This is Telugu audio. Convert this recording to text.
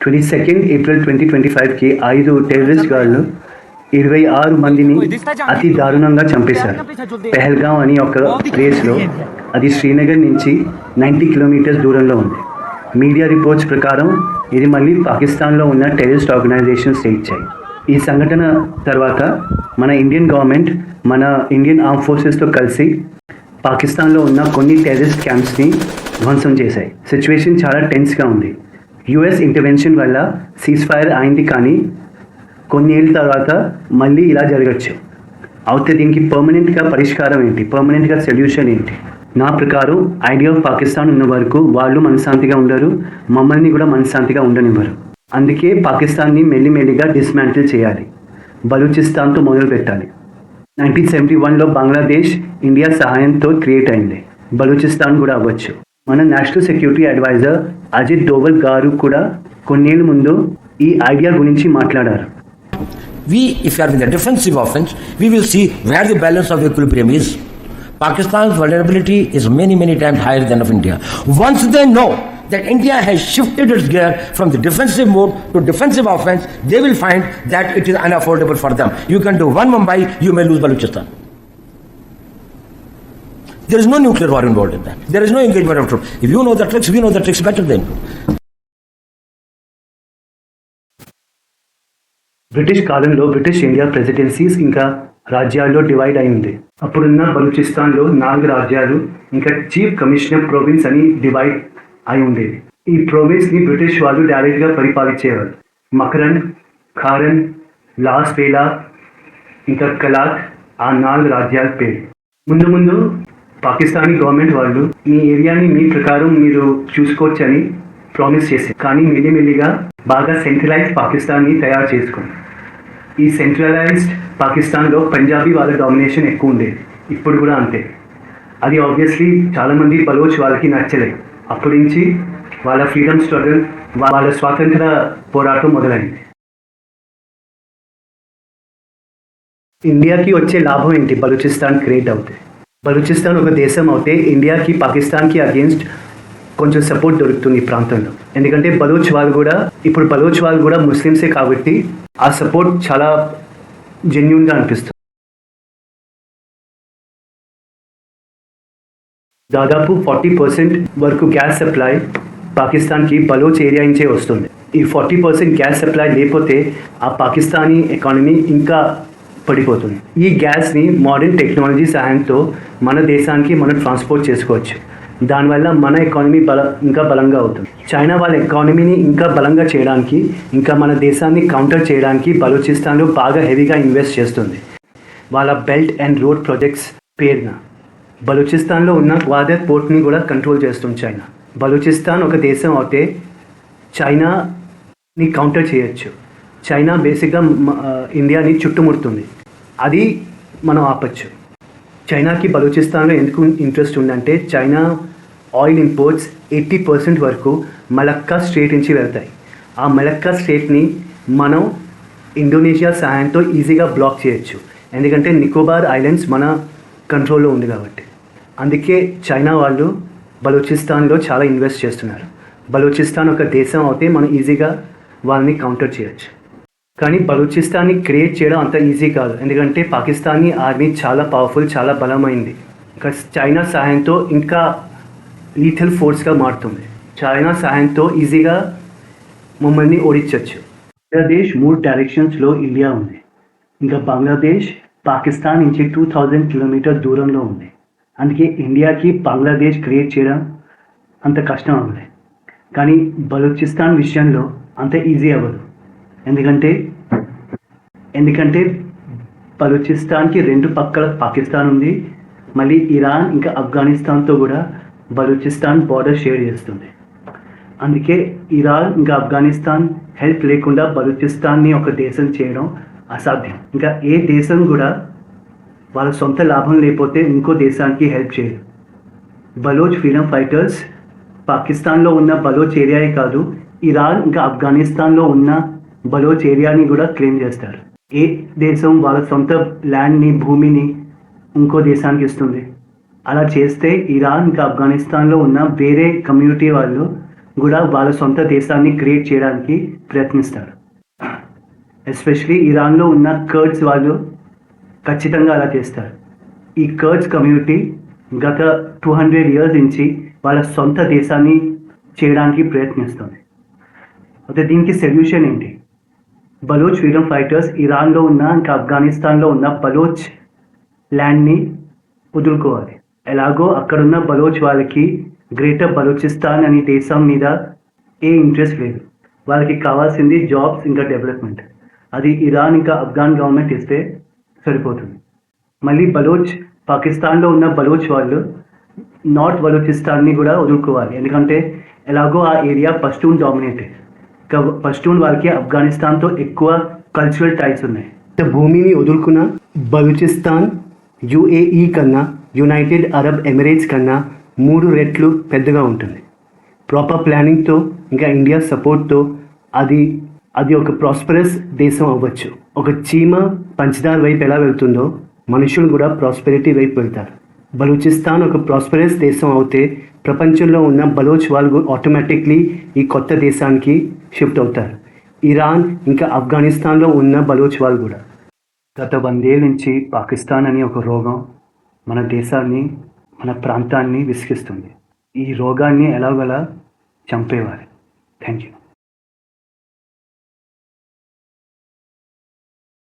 22 ఏప్రిల్ 2025కి 5 టెర్రరిస్ట్ గాళ్ళు 26 మందిని అతి దారుణంగా చంపేశారు. పెహల్గాం అని ఒక ప్లేస్లో, అది శ్రీనగర్ నుంచి 90 కిలోమీటర్స్ దూరంలో ఉంది. మీడియా రిపోర్ట్స్ ప్రకారం ఇది మళ్ళీ పాకిస్తాన్లో ఉన్న టెర్రరిస్ట్ ఆర్గనైజేషన్స్ ఇచ్చాయి. ఈ సంఘటన తర్వాత మన ఇండియన్ గవర్నమెంట్ మన ఇండియన్ ఆర్మ్ ఫోర్సెస్తో కలిసి పాకిస్తాన్లో ఉన్న కొన్ని టెర్రరిస్ట్ క్యాంప్స్ని ధ్వంసం చేశాయి. సిచ్యువేషన్ చాలా టెన్స్గా ఉంది. యుఎస్ ఇంటర్వెన్షన్ వల్ల సీజ్ ఫైర్ అయింది, కానీ కొన్ని ఏళ్ళ తర్వాత మళ్ళీ ఇలా జరగచ్చు. అయితే దీనికి పర్మనెంట్గా పరిష్కారం ఏంటి, పర్మనెంట్గా సొల్యూషన్ ఏంటి? నా ప్రకారం ఐడియా ఆఫ్ పాకిస్తాన్ ఉన్న వరకు వాళ్ళు మనశ్శాంతిగా ఉండరు, మమ్మల్ని కూడా మనశ్శాంతిగా ఉండనివ్వరు. అందుకే పాకిస్తాన్ని మెల్లిమెల్లిగా డిస్మాంటిల్ చేయాలి, బలూచిస్తాన్తో మొదలు పెట్టాలి. 1971లో బంగ్లాదేశ్ ఇండియా సహాయంతో క్రియేట్ అయింది, బలూచిస్తాన్ కూడా అవ్వచ్చు. మన national security advisor Ajit Doval గారు కూడా కొన్నేళ్ళ ముందు ఈ ఐడియా గురించి మాట్లాడారు. If you are in the defensive offense, we will see where the balance of equilibrium is. Pakistan's vulnerability is many times higher than of India. Once they know that India has shifted its gear from the defensive mode to defensive offense, they will find that it is unaffordable for them. You can do one Mumbai, you may lose Balochistan. There is no nuclear war involved in that. There is no engagement of troops. If you know the tricks, we know the tricks better than you. British కాలంలో బ్రిటిష్ ఇండియా ప్రెసిడెన్సీస్ ఇంకా రాజ్యాల్లో డివైడ్ అయింది. అప్పుడున్న బలూచిస్తాన్లో 4 రాజ్యాలు ఇంకా చీఫ్ కమిషనర్ ప్రొవిన్స్ అని డివైడ్ అయి ఉండేది. ఈ ప్రొవిన్స్ని బ్రిటిష్ వాళ్ళు డైరెక్ట్గా పరిపాలించేవారు. మకరన్, ఖారన్, లాస్ వేలా ఇంకా కలాత్ ఆ 4 రాజ్యాల పేరు. ముందు పాకిస్తానీ గవర్నమెంట్ వాళ్ళు మీ ఏరియాని మీ ప్రకారం మీరు చూసుకోవచ్చని ప్రామిస్ చేశారు. కానీ మెల్లిమెల్లిగా బాగా సెంట్రలైజ్డ్ పాకిస్తాన్ని తయారు చేసుకుంది. ఈ సెంట్రలైజ్డ్ పాకిస్తాన్లో పంజాబీ వాళ్ళ డామినేషన్ ఎక్కువ ఉండేది, ఇప్పుడు కూడా అంతే. అది ఆబ్వియస్లీ చాలామంది బలోచ్ వాళ్ళకి నచ్చలేదు. అప్పటి నుంచి వాళ్ళ ఫ్రీడమ్ స్ట్రగుల్, వాళ్ళ స్వాతంత్ర పోరాటం మొదలైంది. ఇండియాకి వచ్చే లాభం ఏంటి బలూచిస్తాన్ క్రియేట్ అవుతే? బలూచిస్తాన్ ఒక దేశం అవుతే ఇండియాకి పాకిస్తాన్కి అగేన్స్ట్ కొంచెం సపోర్ట్ దొరుకుతుంది ఈ ప్రాంతంలో. ఎందుకంటే బలోచ్ వాళ్ళు కూడా ముస్లిమ్సే కాబట్టి ఆ సపోర్ట్ చాలా జెన్యూన్గా అనిపిస్తుంది. దాదాపు 40% వరకు గ్యాస్ సప్లై పాకిస్తాన్కి బలోచ్ ఏరియా నుంచే వస్తుంది. ఈ 40% గ్యాస్ సప్లై లేకపోతే ఆ పాకిస్తానీ ఎకానమీ ఇంకా పడిపోతుంది. ఈ గ్యాస్ని మోడర్న్ టెక్నాలజీ సహాయంతో మన దేశానికి మనం ట్రాన్స్పోర్ట్ చేసుకోవచ్చు. దానివల్ల మన ఎకానమీ ఇంకా బలంగా అవుతుంది. చైనా వాళ్ళ ఎకానమీని ఇంకా బలంగా చేయడానికి, ఇంకా మన దేశాన్ని కౌంటర్ చేయడానికి బలూచిస్తాన్లో బాగా హెవీగా ఇన్వెస్ట్ చేస్తుంది. వాళ్ళ బెల్ట్ అండ్ రోడ్ ప్రాజెక్ట్స్ పేరున బలూచిస్తాన్లో ఉన్న గ్వాదర్ పోర్ట్ని కూడా కంట్రోల్ చేస్తుంది చైనా. బలూచిస్తాన్ ఒక దేశం అయితే చైనాని కౌంటర్ చేయొచ్చు. చైనా బేసిక్గా ఇండియాని చుట్టుముడుతుంది, అది మనం ఆపచ్చు. చైనాకి బలూచిస్తాన్లో ఎందుకు ఇంట్రెస్ట్ ఉందంటే చైనా ఆయిల్ ఇంపోర్ట్స్ 80% వరకు మలక్కా స్ట్రేట్ నుంచి వెళ్తాయి. ఆ మలక్కా స్ట్రేట్ని మనం ఇండోనేషియా సహాయంతో ఈజీగా బ్లాక్ చేయొచ్చు, ఎందుకంటే నికోబార్ ఐలాండ్స్ మన కంట్రోల్లో ఉంది కాబట్టి. అందుకే చైనా వాళ్ళు బలూచిస్తాన్లో చాలా ఇన్వెస్ట్ చేస్తున్నారు. బలూచిస్తాన్ ఒక దేశం అయితే మనం ఈజీగా వాళ్ళని కౌంటర్ చేయొచ్చు. కానీ బలూచిస్తాన్ని క్రియేట్ చేయడం అంత ఈజీ కాదు, ఎందుకంటే పాకిస్తానీ ఆర్మీ చాలా పవర్ఫుల్, చాలా బలమైంది. చైనా సహాయంతో ఇంకా లీథల్ ఫోర్స్గా మారుతుంది. చైనా సహాయంతో ఈజీగా మమ్మల్ని ఓడించవచ్చు. బంగ్లాదేశ్ 3 డైరెక్షన్స్లో ఇండియా ఉంది. ఇంకా బంగ్లాదేశ్ పాకిస్తాన్ నుంచి 2000 కిలోమీటర్ దూరంలో ఉంది. అందుకే ఇండియాకి బంగ్లాదేశ్ క్రియేట్ చేయడం అంత కష్టం అవ్వలేదు. కానీ బలూచిస్తాన్ విషయంలో అంత ఈజీ అవ్వదు, ఎందుకంటే బలూచిస్తాన్కి 2 పక్కల పాకిస్తాన్ ఉంది. మళ్ళీ ఇరాన్ ఇంకా ఆఫ్ఘనిస్తాన్తో కూడా బలూచిస్తాన్ బార్డర్ షేర్ చేస్తుంది. అందుకే ఇరాన్ ఇంకా ఆఫ్ఘనిస్తాన్ హెల్ప్ లేకుండా బలూచిస్తాన్ని ఒక దేశం చేయడం అసాధ్యం. ఇంకా ఏ దేశం కూడా వాళ్ళ సొంత లాభం లేకపోతే ఇంకో దేశానికి హెల్ప్ చేయదు. బలోచ్ ఫ్రీడమ్ ఫైటర్స్ పాకిస్తాన్లో ఉన్న బలోచ్ ఏరియాయే కాదు, ఇరాన్ ఇంకా ఆఫ్ఘనిస్తాన్లో ఉన్న బలోచ్ ఏరియాని కూడా క్లెయిమ్ చేస్తారు. ఏ దేశం వాళ్ళ సొంత ల్యాండ్ని, భూమిని ఇంకో దేశానికి ఇస్తుంది? అలా చేస్తే ఇరాన్ ఇంకా ఆఫ్ఘనిస్తాన్లో ఉన్న వేరే కమ్యూనిటీ వాళ్ళు కూడా వాళ్ళ సొంత దేశాన్ని క్రియేట్ చేయడానికి ప్రయత్నిస్తారు. ఎస్పెషలీ ఇరాన్లో ఉన్న కర్డ్స్ వాళ్ళు ఖచ్చితంగా అలా చేస్తారు. ఈ కర్డ్స్ కమ్యూనిటీ గత 200 years నుంచి వాళ్ళ సొంత దేశాన్ని చేయడానికి ప్రయత్నిస్తుంది. అయితే దీనికి సొల్యూషన్ ఏంటి? బలోచ్ ఫ్రీడమ్ ఫైటర్స్ ఇరాన్లో ఉన్న ఇంకా ఆఫ్ఘనిస్తాన్లో ఉన్న బలోచ్ ల్యాండ్ని వదులుకోవాలి. ఎలాగో అక్కడున్న బలోచ్ వాళ్ళకి గ్రేటర్ బలోచిస్తాన్ అనే దేశం మీద ఏ ఇంట్రెస్ట్ లేదు. వాళ్ళకి కావాల్సింది జాబ్స్ ఇంకా డెవలప్మెంట్. అది ఇరాన్ ఇంకా ఆఫ్ఘాన్ గవర్నమెంట్ ఇస్తే సరిపోతుంది. మళ్ళీ బలోచ్ పాకిస్తాన్లో ఉన్న బలోచ్ వాళ్ళు నార్త్ బలోచిస్తాన్ని కూడా వదులుకోవాలి. ఎందుకంటే ఎలాగో ఆ ఏరియా పష్తూన్ డామినేటెడ్. పష్తూన్ వాళ్ళకి ఆఫ్ఘనిస్తాన్తో ఎక్కువ కల్చరల్ టైస్ ఉన్నాయి. భూమిని వదులుకున్న బలూచిస్తాన్ UAE కన్నా యునైటెడ్ అరబ్ ఎమిరేట్స్ కన్నా 3 రెట్లు పెద్దగా ఉంటుంది. ప్రాపర్ ప్లానింగ్తో ఇంకా ఇండియా సపోర్ట్తో అది ఒక ప్రాస్పరస్ దేశం అవ్వచ్చు. ఒక చీమ పంచదార వైపు ఎలా వెళ్తుందో మనుషులు కూడా ప్రాస్పెరిటీ వైపు వెళ్తారు. బలూచిస్తాన్ ఒక ప్రాస్పరస్ దేశం అవుతే ప్రపంచంలో ఉన్న బలోచ్ వాళ్ళు ఆటోమేటిక్లీ ఈ కొత్త దేశానికి షిఫ్ట్ అవుతారు. ఇరాన్ ఇంకా ఆఫ్ఘనిస్తాన్లో ఉన్న బలోచ్ వాళ్ళు కూడా. గత 100 ఏళ్ళ నుంచి పాకిస్తాన్ అనే ఒక రోగం మన దేశాన్ని మన ప్రాంతాన్ని విసిగిస్తుంది. ఈ రోగాన్ని ఎలాగోలా చంపేవాలి. Thank you.